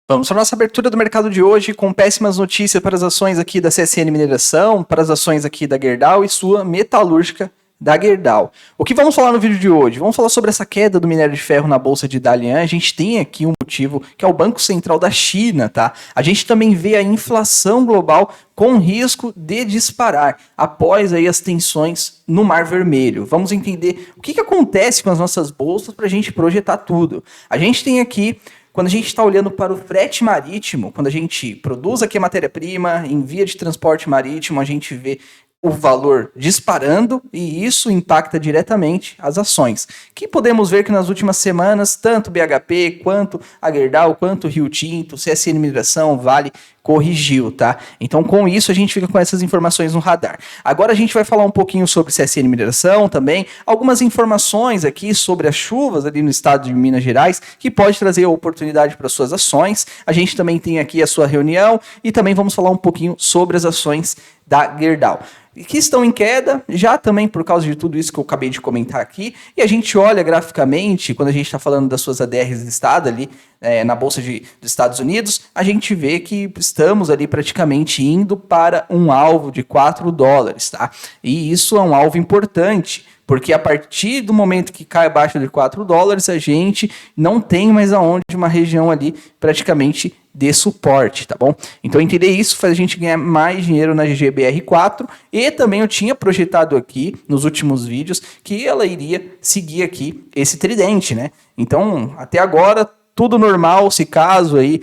Vamos para a nossa abertura do mercado de hoje com péssimas notícias para as ações aqui da CSN Mineração, para as ações aqui da Gerdau e sua metalúrgica da Gerdau. O que vamos falar no vídeo de hoje? Vamos falar sobre essa queda do minério de ferro na bolsa de Dalian. A gente tem aqui um motivo que é o Banco Central da China, tá? A gente também vê a inflação global com risco de disparar após aí as tensões no Mar Vermelho. Vamos entender o que acontece com as nossas bolsas para a gente projetar tudo. A gente tem aqui, quando a gente está olhando para o frete marítimo, quando a gente produz aqui a matéria-prima, envia de transporte marítimo, a gente vê o valor disparando e isso impacta diretamente as ações. Que podemos ver que nas últimas semanas, tanto BHP, quanto a Gerdau, quanto Rio Tinto, CSN Mineração, Vale, corrigiu, tá? Então, com isso, a gente fica com essas informações no radar. Agora a gente vai falar um pouquinho sobre CSN Mineração também, algumas informações aqui sobre as chuvas ali no estado de Minas Gerais, que pode trazer oportunidade para suas ações. A gente também tem aqui a sua reunião e também vamos falar um pouquinho sobre as ações da Gerdau, que estão em queda, já também por causa de tudo isso que eu acabei de comentar aqui, e a gente olha graficamente, quando a gente está falando das suas ADRs listadas ali, na Bolsa dos Estados Unidos, a gente vê que estamos ali praticamente indo para um alvo de $4, tá? E isso é um alvo importante, porque a partir do momento que cai abaixo de $4, a gente não tem mais aonde uma região ali praticamente de suporte, tá bom? Então entender isso faz a gente ganhar mais dinheiro na GGBR4 e também eu tinha projetado aqui nos últimos vídeos que ela iria seguir aqui esse tridente, né? Então até agora tudo normal, se caso aí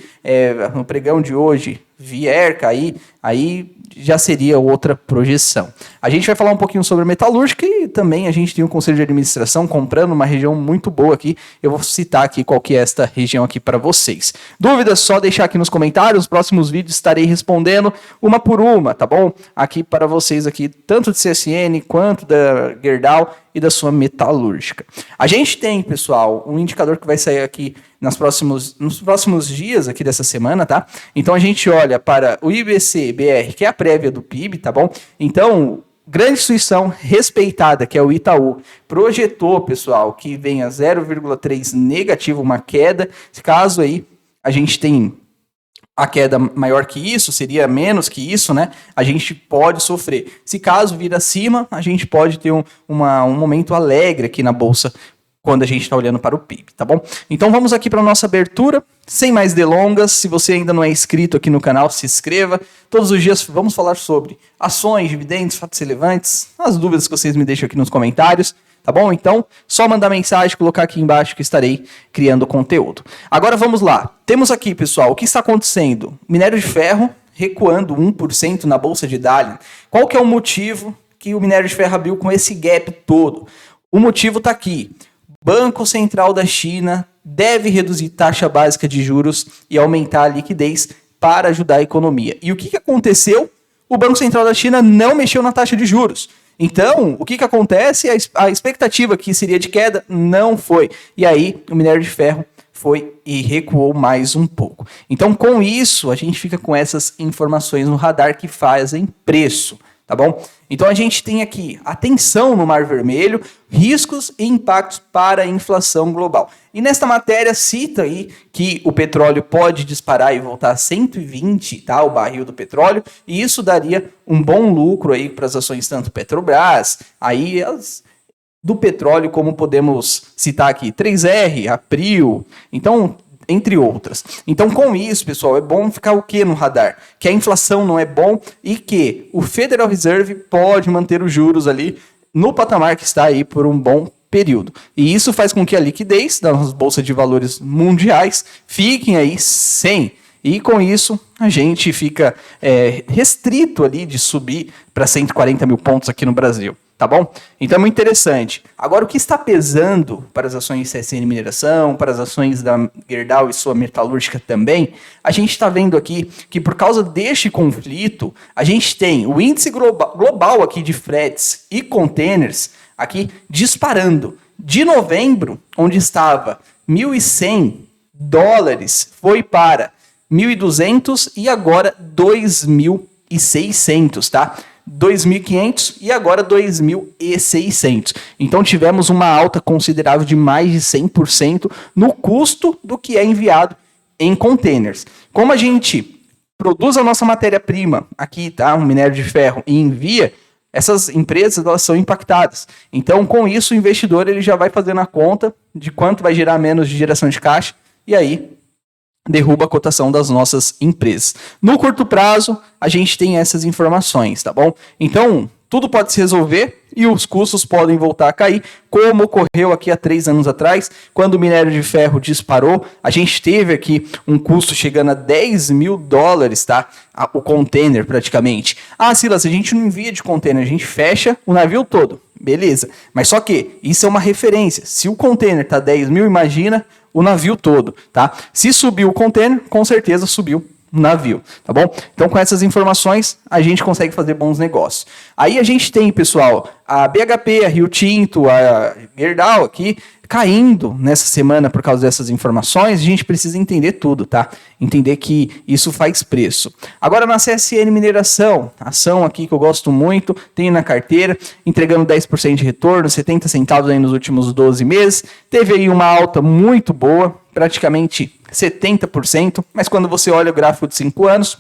no pregão de hoje vier cair, aí já seria outra projeção. A gente vai falar um pouquinho sobre a metalúrgica e também a gente tem um conselho de administração comprando uma região muito boa aqui. Eu vou citar aqui qual que é esta região aqui para vocês. Dúvidas, só deixar aqui nos comentários. Nos próximos vídeos estarei respondendo uma por uma, tá bom? Aqui para vocês aqui, tanto de CSN quanto da Gerdau e da sua metalúrgica. A gente tem, pessoal, um indicador que vai sair aqui nos próximos dias aqui dessa semana, tá? Então a gente olha para o IBC-BR, que é a prévia do PIB, tá bom? Então, grande instituição respeitada, que é o Itaú, projetou, pessoal, que venha 0,3 negativo, uma queda. Caso aí a gente tem a queda maior que isso, seria menos que isso, né? A gente pode sofrer. Se caso vir acima, a gente pode ter um momento alegre aqui na bolsa quando a gente está olhando para o PIB, tá bom? Então vamos aqui para a nossa abertura, sem mais delongas. Se você ainda não é inscrito aqui no canal, se inscreva. Todos os dias vamos falar sobre ações, dividendos, fatos relevantes, as dúvidas que vocês me deixam aqui nos comentários, tá bom? Então, só mandar mensagem, colocar aqui embaixo que estarei criando conteúdo. Agora vamos lá. Temos aqui, pessoal, o que está acontecendo? Minério de ferro recuando 1% na bolsa de Dalian. Qual que é o motivo que o minério de ferro abriu com esse gap todo? O motivo está aqui. Banco Central da China deve reduzir taxa básica de juros e aumentar a liquidez para ajudar a economia. E o que aconteceu? O Banco Central da China não mexeu na taxa de juros. Então, o que acontece? A expectativa que seria de queda não foi. E aí, o minério de ferro foi e recuou mais um pouco. Então, com isso, a gente fica com essas informações no radar que fazem preço, tá bom? Então, a gente tem aqui a tensão no Mar Vermelho, riscos e impactos para a inflação global. E nesta matéria cita aí que o petróleo pode disparar e voltar a 120, tá, o barril do petróleo, e isso daria um bom lucro aí para as ações tanto Petrobras, aí as do petróleo, como podemos citar aqui, 3R, April, então, entre outras. Então, com isso, pessoal, é bom ficar o que no radar? Que a inflação não é bom e que o Federal Reserve pode manter os juros ali no patamar que está aí por um bom período. E isso faz com que a liquidez das bolsas de valores mundiais fiquem aí sem. E com isso, a gente fica restrito ali de subir para 140 mil pontos aqui no Brasil. Tá bom? Então é muito interessante. Agora, o que está pesando para as ações CSN Mineração, para as ações da Gerdau e sua metalúrgica também, a gente está vendo aqui que por causa deste conflito, a gente tem o índice global aqui de fretes e containers aqui disparando. De novembro, onde estava $1.100, foi para 1.200 e agora 2.600, tá? 2.500 e agora 2.600. Então tivemos uma alta considerável de mais de 100% no custo do que é enviado em containers. Como a gente produz a nossa matéria-prima aqui, tá? Um minério de ferro e envia, essas empresas elas são impactadas. Então, com isso, o investidor ele já vai fazendo a conta de quanto vai gerar menos de geração de caixa e aí derruba a cotação das nossas empresas. No curto prazo, a gente tem essas informações, tá bom? Então, tudo pode se resolver e os custos podem voltar a cair, como ocorreu aqui há 3 anos atrás, quando o minério de ferro disparou. A gente teve aqui um custo chegando a $10.000, tá? O container, praticamente. Ah, Silas, a gente não envia de container, a gente fecha o navio todo. Beleza. Mas só que isso é uma referência. Se o container tá 10 mil, imagina o navio todo, tá? Se subiu o container, com certeza subiu navio, tá bom? Então, com essas informações, a gente consegue fazer bons negócios. Aí a gente tem, pessoal, a BHP, a Rio Tinto, a Gerdau aqui, caindo nessa semana por causa dessas informações. A gente precisa entender tudo, tá? Entender que isso faz preço. Agora, na CSN Mineração, ação aqui que eu gosto muito, tenho na carteira, entregando 10% de retorno, 70 centavos aí nos últimos 12 meses. Teve aí uma alta muito boa, praticamente 70%, mas quando você olha o gráfico de 5 anos,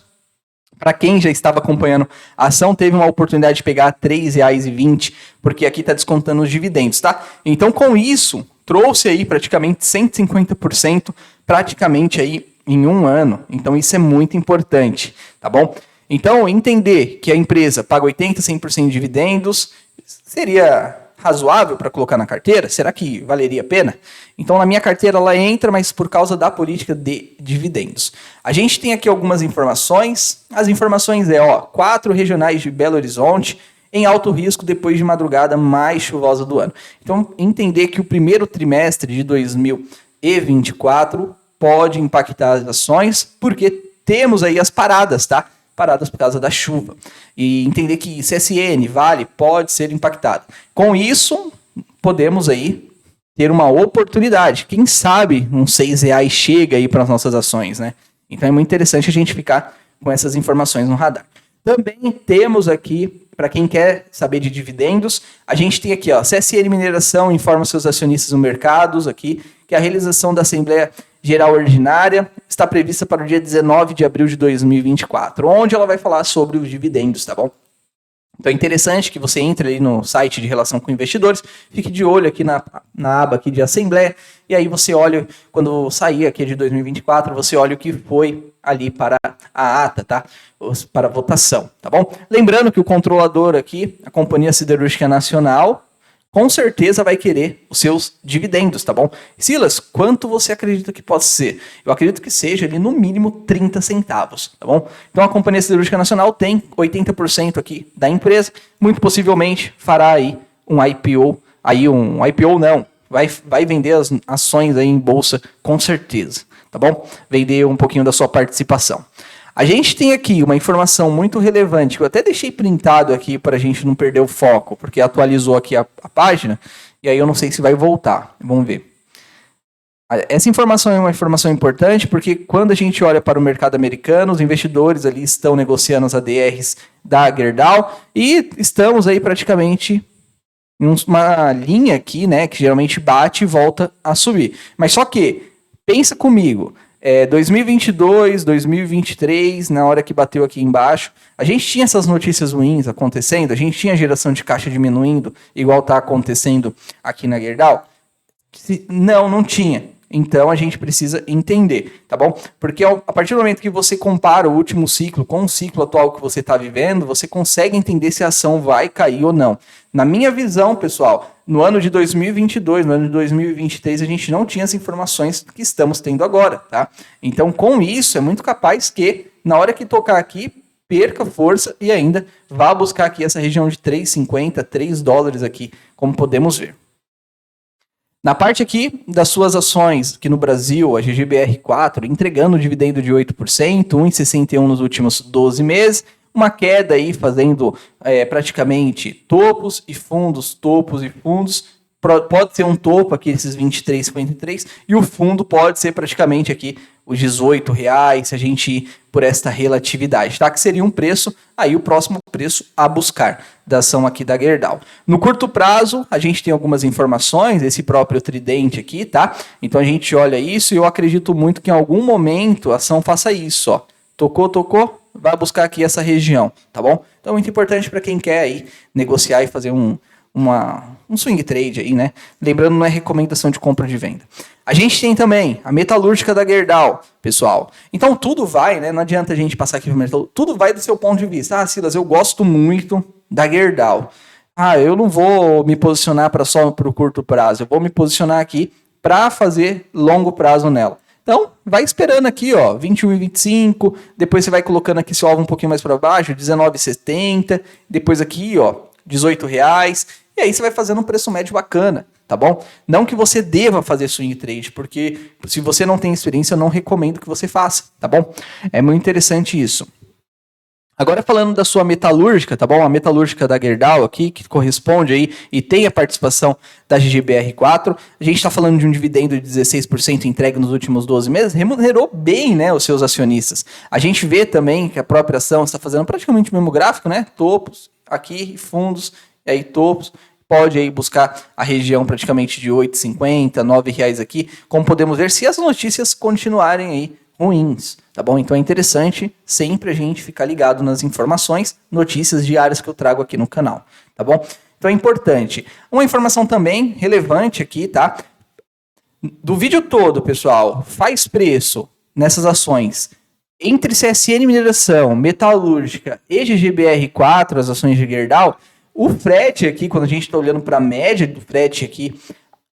para quem já estava acompanhando a ação, teve uma oportunidade de pegar R$ 3,20, porque aqui está descontando os dividendos, tá? Então, com isso, trouxe aí praticamente 150%, praticamente aí em um ano. Então, isso é muito importante, tá bom? Então, entender que a empresa paga 80%, 100% de dividendos, seria razoável para colocar na carteira? Será que valeria a pena? Então, na minha carteira ela entra, mas por causa da política de dividendos. A gente tem aqui algumas informações. As informações 4 regionais de Belo Horizonte em alto risco depois de madrugada mais chuvosa do ano. Então, entender que o primeiro trimestre de 2024 pode impactar as ações, porque temos aí as paradas, tá? Paradas por causa da chuva. E entender que CSN, Vale, pode ser impactado. Com isso, podemos aí ter uma oportunidade. Quem sabe uns R$6 chega aí para as nossas ações, né? Então é muito interessante a gente ficar com essas informações no radar. Também temos aqui, para quem quer saber de dividendos, a gente tem aqui, CSN Mineração informa seus acionistas no mercado, aqui, que a realização da Assembleia Geral Ordinária está prevista para o dia 19 de abril de 2024, onde ela vai falar sobre os dividendos, tá bom? Então é interessante que você entre ali no site de relação com investidores, fique de olho aqui na aba aqui de Assembleia, e aí você olha, quando sair aqui de 2024, você olha o que foi ali para a ata, tá? Para a votação, tá bom? Lembrando que o controlador aqui, a Companhia Siderúrgica Nacional, com certeza vai querer os seus dividendos, tá bom? Silas, quanto você acredita que pode ser? Eu acredito que seja ali no mínimo 30 centavos, tá bom? Então a Companhia Siderúrgica Nacional tem 80% aqui da empresa, muito possivelmente fará aí um IPO, vai vender as ações aí em bolsa com certeza, tá bom? Vender um pouquinho da sua participação. A gente tem aqui uma informação muito relevante, que eu até deixei printado aqui para a gente não perder o foco, porque atualizou aqui a página, e aí eu não sei se vai voltar. Vamos ver. Essa informação é uma informação importante, porque quando a gente olha para o mercado americano, os investidores ali estão negociando as ADRs da Gerdau, e estamos aí praticamente em uma linha aqui, né, que geralmente bate e volta a subir. Mas só que, pensa comigo, 2022, 2023, na hora que bateu aqui embaixo, a gente tinha essas notícias ruins acontecendo, a gente tinha a geração de caixa diminuindo, igual está acontecendo aqui na Gerdau? Não tinha. Então a gente precisa entender, tá bom? Porque a partir do momento que você compara o último ciclo com o ciclo atual que você está vivendo, você consegue entender se a ação vai cair ou não. Na minha visão, pessoal, no ano de 2022, no ano de 2023, a gente não tinha as informações que estamos tendo agora, tá? Então, com isso, é muito capaz que, na hora que tocar aqui, perca força e ainda vá buscar aqui essa região de 3,50, $3 aqui, como podemos ver. Na parte aqui das suas ações, aqui no Brasil, a GGBR4 entregando um dividendo de 8%, 1,61 nos últimos 12 meses, uma queda aí fazendo praticamente topos e fundos, pode ser um topo aqui, esses 23,53, e o fundo pode ser praticamente aqui os R$18, se a gente ir por esta relatividade, tá? Que seria um preço, aí o próximo preço a buscar da ação aqui da Gerdau. No curto prazo, a gente tem algumas informações, esse próprio tridente aqui, tá? Então a gente olha isso e eu acredito muito que em algum momento a ação faça isso, ó. Tocou, vai buscar aqui essa região, tá bom? Então é muito importante para quem quer aí negociar e fazer um swing trade aí, né? Lembrando, não é recomendação de compra ou de venda. A gente tem também a metalúrgica da Gerdau, pessoal. Então tudo vai, né? Não adianta a gente passar aqui para metalúrgica. Tudo vai do seu ponto de vista. Ah, Silas, eu gosto muito da Gerdau. Ah, eu não vou me posicionar só para o curto prazo. Eu vou me posicionar aqui para fazer longo prazo nela. Então, vai esperando aqui, ó, 21,25. Depois você vai colocando aqui seu alvo um pouquinho mais para baixo, 19,70. Depois aqui, ó, R$18. E aí você vai fazendo um preço médio bacana, tá bom? Não que você deva fazer swing trade, porque se você não tem experiência, eu não recomendo que você faça, tá bom? É muito interessante isso. Agora falando da sua metalúrgica, tá bom? A metalúrgica da Gerdau aqui, que corresponde aí e tem a participação da GGBR4, a gente está falando de um dividendo de 16% entregue nos últimos 12 meses, remunerou bem, né, os seus acionistas. A gente vê também que a própria ação está fazendo praticamente o mesmo gráfico, né? Topos aqui, fundos, e aí topos. Pode aí buscar a região praticamente de R$ 8,50, R$ 9,00 aqui, como podemos ver, se as notícias continuarem aí ruins, tá bom? Então é interessante sempre a gente ficar ligado nas informações, notícias diárias que eu trago aqui no canal, tá bom? Então é importante. Uma informação também relevante aqui, tá? Do vídeo todo, pessoal, faz preço nessas ações entre CSN Mineração, Metalúrgica e GGBR4, as ações de Gerdau. O frete aqui, quando a gente está olhando para a média do frete aqui,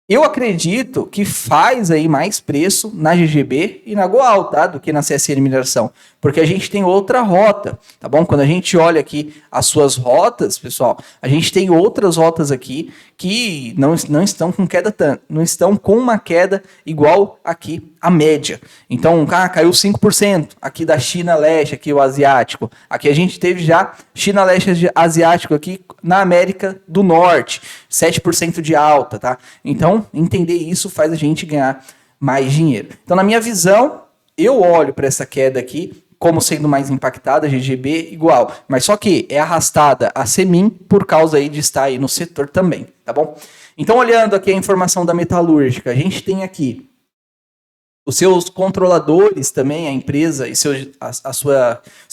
eu acredito que faz aí mais preço na GGB e na Goal, tá? Do que na CSN Mineração. Porque a gente tem outra rota, tá bom? Quando a gente olha aqui as suas rotas, pessoal, a gente tem outras rotas aqui que não estão com queda não estão com uma queda igual aqui a média. Então, caiu 5% aqui da China Leste, aqui o asiático. Aqui a gente teve já China Leste asiático aqui na América do Norte, 7% de alta, tá? Então, entender isso faz a gente ganhar mais dinheiro. Então, na minha visão, eu olho para essa queda aqui como sendo mais impactada, GGB igual, mas só que é arrastada a Semin por causa aí de estar aí no setor também, tá bom? Então, olhando aqui a informação da metalúrgica, a gente tem aqui os seus controladores também, a empresa e seu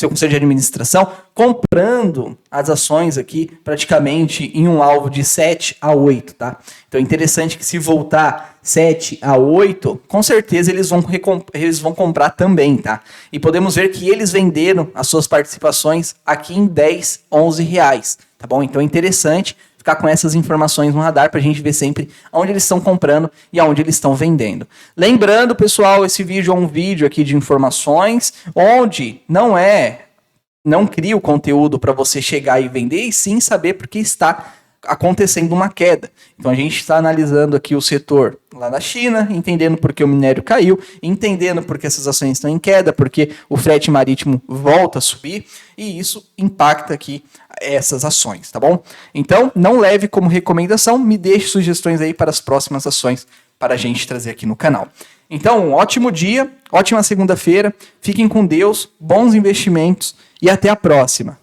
conselho de administração, comprando as ações aqui praticamente em um alvo de 7 a 8, tá? Então é interessante que se voltar 7 a 8, com certeza eles vão comprar também, tá? E podemos ver que eles venderam as suas participações aqui em 10, 11 reais, tá bom? Então é interessante ficar com essas informações no radar para a gente ver sempre onde eles estão comprando e aonde eles estão vendendo. Lembrando, pessoal, esse vídeo é um vídeo aqui de informações, onde não cria o conteúdo para você chegar e vender, e sim saber porque está acontecendo uma queda. Então a gente está analisando aqui o setor lá na China, entendendo por que o minério caiu, entendendo por que essas ações estão em queda, porque o frete marítimo volta a subir, e isso impacta aqui essas ações, tá bom? Então, não leve como recomendação, me deixe sugestões aí para as próximas ações para a gente trazer aqui no canal. Então, um ótimo dia, ótima segunda-feira, fiquem com Deus, bons investimentos e até a próxima.